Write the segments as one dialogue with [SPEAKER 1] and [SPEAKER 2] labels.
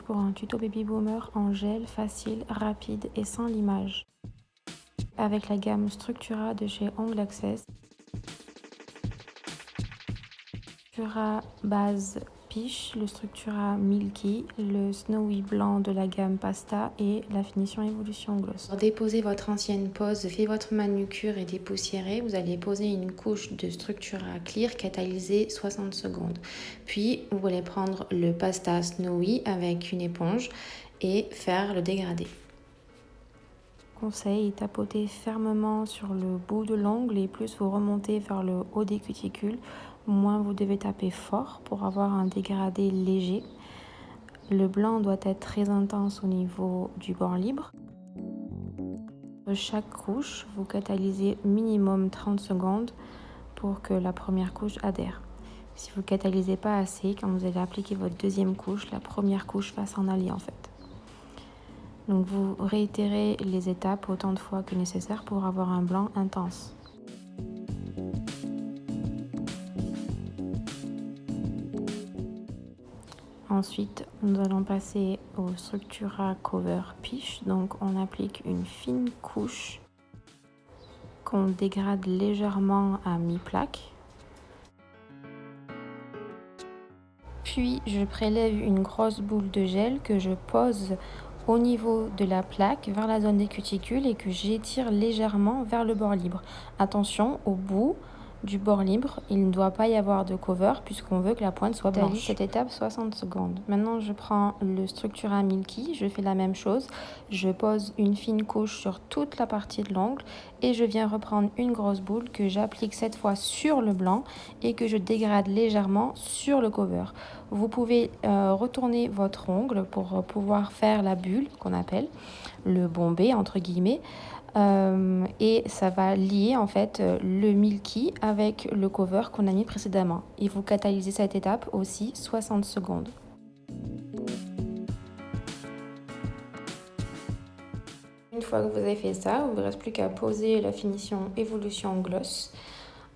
[SPEAKER 1] pour un tuto baby boomer en gel facile, rapide et sans limage. Avec la gamme Structura de chez Ongle Access. Structura base Peach, le Structura Milky, le Snowy blanc de la gamme Pasta et la finition Evolution Gloss. Pour déposer votre ancienne pose, faites votre manucure et dépoussiérez. Vous allez poser une couche de Structura Clear catalysée 60 secondes. Puis, vous allez prendre le Pasta Snowy avec une éponge et faire le dégradé. Conseil, tapotez fermement sur le bout de l'ongle et plus vous remontez vers le haut des cuticules, moins vous devez taper fort pour avoir un dégradé léger. Le blanc doit être très intense au niveau du bord libre. De chaque couche, vous catalysez minimum 30 secondes pour que la première couche adhère. Si vous ne catalysez pas assez, quand vous allez appliquer votre deuxième couche, la première couche va s'en aller en fait. Donc vous réitérez les étapes autant de fois que nécessaire pour avoir un blanc intense. Ensuite, nous allons passer au Structura Cover Peach. Donc on applique une fine couche qu'on dégrade légèrement à mi-plaque. Puis je prélève une grosse boule de gel que je pose au niveau de la plaque vers la zone des cuticules et que j'étire légèrement vers le bord libre. Attention, au bout du bord libre, il ne doit pas y avoir de cover puisqu'on veut que la pointe soit blanche. Cette étape 60 secondes. Maintenant, je prends le Structura Milky, je fais la même chose. Je pose une fine couche sur toute la partie de l'ongle et je viens reprendre une grosse boule que j'applique cette fois sur le blanc et que je dégrade légèrement sur le cover. Vous pouvez retourner votre ongle pour pouvoir faire la bulle qu'on appelle le bombé entre guillemets. Et ça va lier en fait le Milky avec le cover qu'on a mis précédemment. Et vous catalysez cette étape aussi 60 secondes. Une fois que vous avez fait ça, il ne vous reste plus qu'à poser la finition Evolution Gloss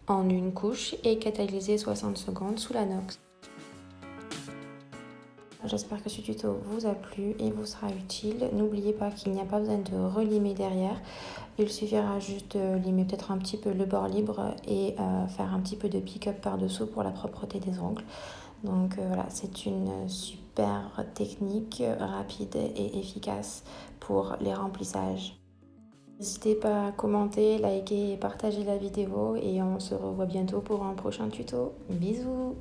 [SPEAKER 1] en une couche et catalyser 60 secondes sous l'anox. J'espère que ce tuto vous a plu et vous sera utile. N'oubliez pas qu'il n'y a pas besoin de relimer derrière. Il suffira juste de limer peut-être un petit peu le bord libre et faire un petit peu de pick-up par-dessous pour la propreté des ongles. Donc voilà, c'est une super technique rapide et efficace pour les remplissages. N'hésitez pas à commenter, liker et partager la vidéo et on se revoit bientôt pour un prochain tuto. Bisous!